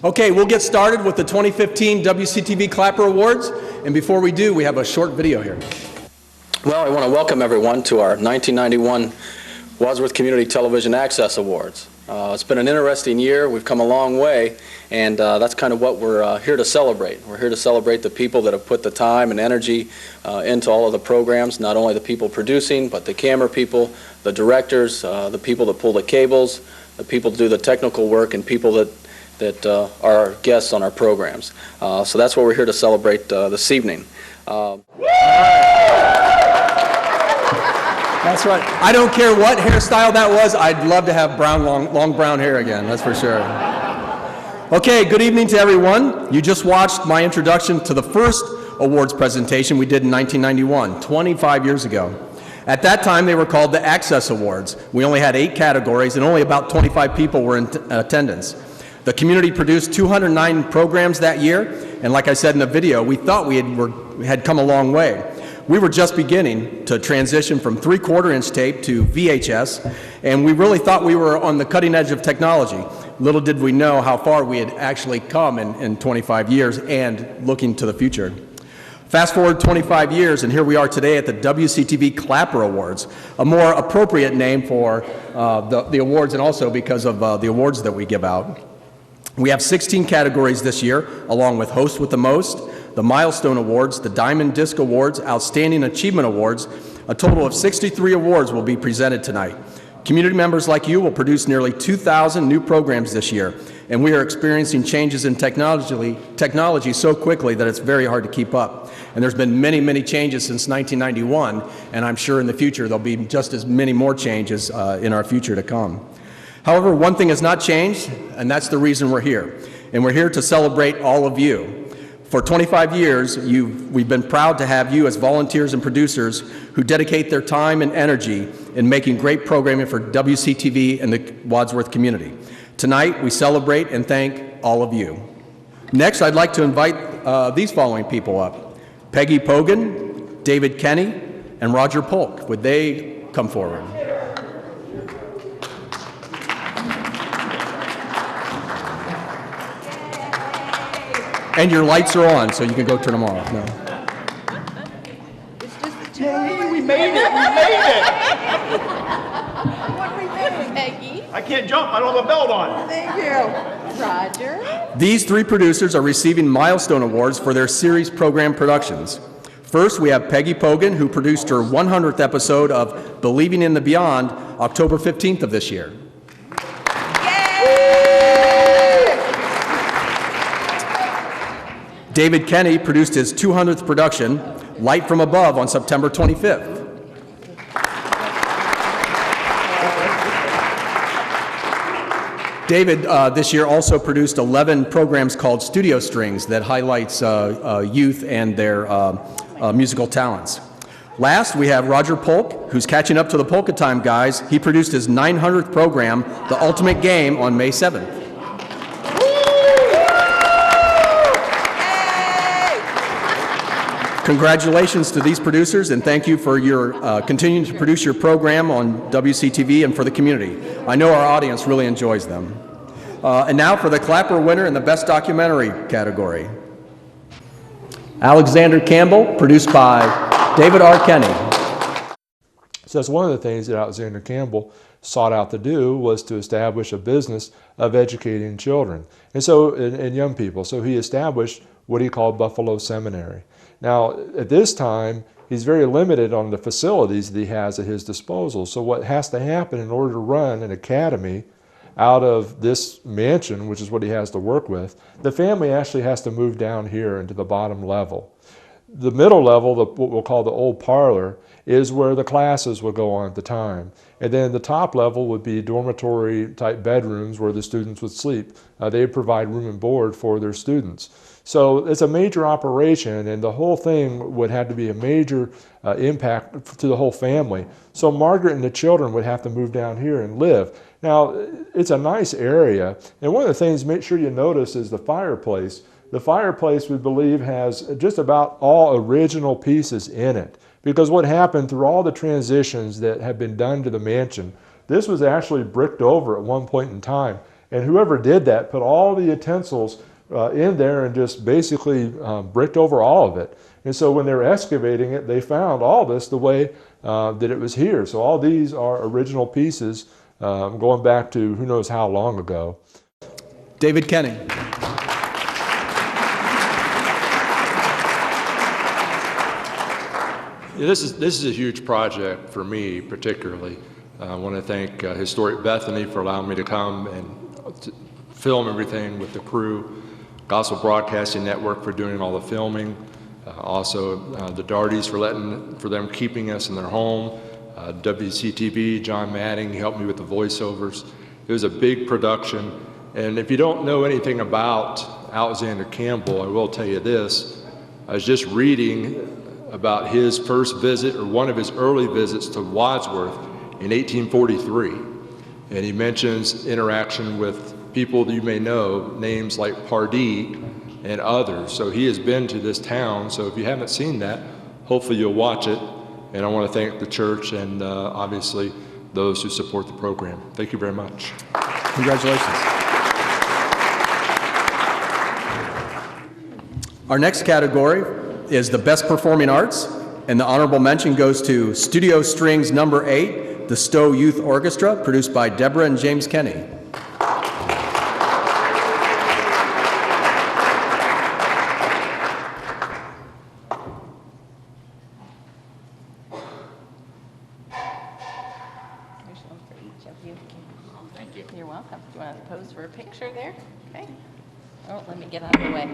Okay, we'll get started with the 2015 WCTV Clapper Awards, and before we do, we have a short video here. Well, I want to welcome everyone to our 1991 Wadsworth Community Television Access Awards. It's been an interesting year. We've come a long way, and that's kind of what we're here to celebrate. We're here to celebrate the people that have put the time and energy into all of the programs, not only the people producing, but the camera people, the directors, the people that pull the cables, the people that do the technical work, and people that are our guests on our programs. So that's what we're here to celebrate this evening. That's right. I don't care what hairstyle that was. I'd love to have long brown hair again, that's for sure. Okay, good evening to everyone. You just watched my introduction to the first awards presentation we did in 1991, 25 years ago. At that time, they were called the Access Awards. We only had 8 categories, and only about 25 people were in attendance. The community produced 209 programs that year, and like I said in the video, we thought we had come a long way. We were just beginning to transition from 3/4-inch tape to VHS, and we really thought we were on the cutting edge of technology. Little did we know how far we had actually come in 25 years and looking to the future. Fast forward 25 years, and here we are today at the WCTV Clapper Awards, a more appropriate name for the awards, and also because of the awards that we give out. We have 16 categories this year, along with Host with the Most, the Milestone Awards, the Diamond Disc Awards, Outstanding Achievement Awards. A total of 63 awards will be presented tonight. Community members like you will produce nearly 2,000 new programs this year, and we are experiencing changes in technology so quickly that it's very hard to keep up. And there's been many, many changes since 1991, and I'm sure in the future there'll be just as many more changes in our future to come. However, one thing has not changed, and that's the reason we're here. And we're here to celebrate all of you. For 25 years, we've been proud to have you as volunteers and producers who dedicate their time and energy in making great programming for WCTV and the Wadsworth community. Tonight, we celebrate and thank all of you. Next, I'd like to invite these following people up: Peggy Pogan, David Kenney, and Roger Polk. Would they come forward? And your lights are on, so you can go turn them off. No. It's just Yay, we made it! We made it! what we did, Peggy. I can't jump. I don't have a belt on. Thank you, Roger. These 3 producers are receiving Milestone Awards for their series program productions. First, we have Peggy Pogan, who produced her 100th episode of Believing in the Beyond, October 15th of this year. David Kenney produced his 200th production, Light from Above, on September 25th. David this year also produced 11 programs called Studio Strings that highlights youth and their musical talents. Last, we have Roger Polk, who's catching up to the Polka Time guys. He produced his 900th program, The Ultimate Game, on May 7th. Congratulations to these producers, and thank you for your continuing to produce your program on WCTV and for the community. I know our audience really enjoys them. And now for the Clapper winner in the Best Documentary category. Alexander Campbell, produced by David R. Kenney. So that's one of the things that Alexander Campbell sought out to do, was to establish a business of educating children and young people. So he established what he called Buffalo Seminary. Now, at this time, he's very limited on the facilities that he has at his disposal. So what has to happen in order to run an academy out of this mansion, which is what he has to work with, the family actually has to move down here into the bottom level. The middle level, what we'll call the old parlor, is where the classes would go on at the time. And then the top level would be dormitory type bedrooms where the students would sleep. They would provide room and board for their students. So it's a major operation, and the whole thing would have to be a major impact to the whole family. So Margaret and the children would have to move down here and live. Now, it's a nice area, and one of the things, make sure you notice, is the fireplace. The fireplace, we believe, has just about all original pieces in it. Because what happened through all the transitions that have been done to the mansion, this was actually bricked over at one point in time. And whoever did that put all the utensils in there and just basically bricked over all of it. And so when they were excavating it, they found all this the way that it was here. So all these are original pieces going back to who knows how long ago. David Kenney. Yeah, this is a huge project for me, particularly. I want to thank Historic Bethany for allowing me to come and to film everything with the crew, Gospel Broadcasting Network for doing all the filming, also the Dartys for them keeping us in their home, WCTV, John Manning helped me with the voiceovers. It was a big production, and if you don't know anything about Alexander Campbell, I will tell you this. I was just reading about his first visit, or one of his early visits to Wadsworth in 1843. And he mentions interaction with people that you may know, names like Pardee and others. So he has been to this town. So if you haven't seen that, hopefully you'll watch it. And I want to thank the church and obviously those who support the program. Thank you very much. Congratulations. Our next category is the Best Performing Arts, and the honorable mention goes to Studio Strings Number 8, the Stowe Youth Orchestra, produced by Deborah and James Kenney. There's one for each of you. Thank you. You're welcome. Do you want to pose for a picture there? Okay. Oh, let me get out of the way.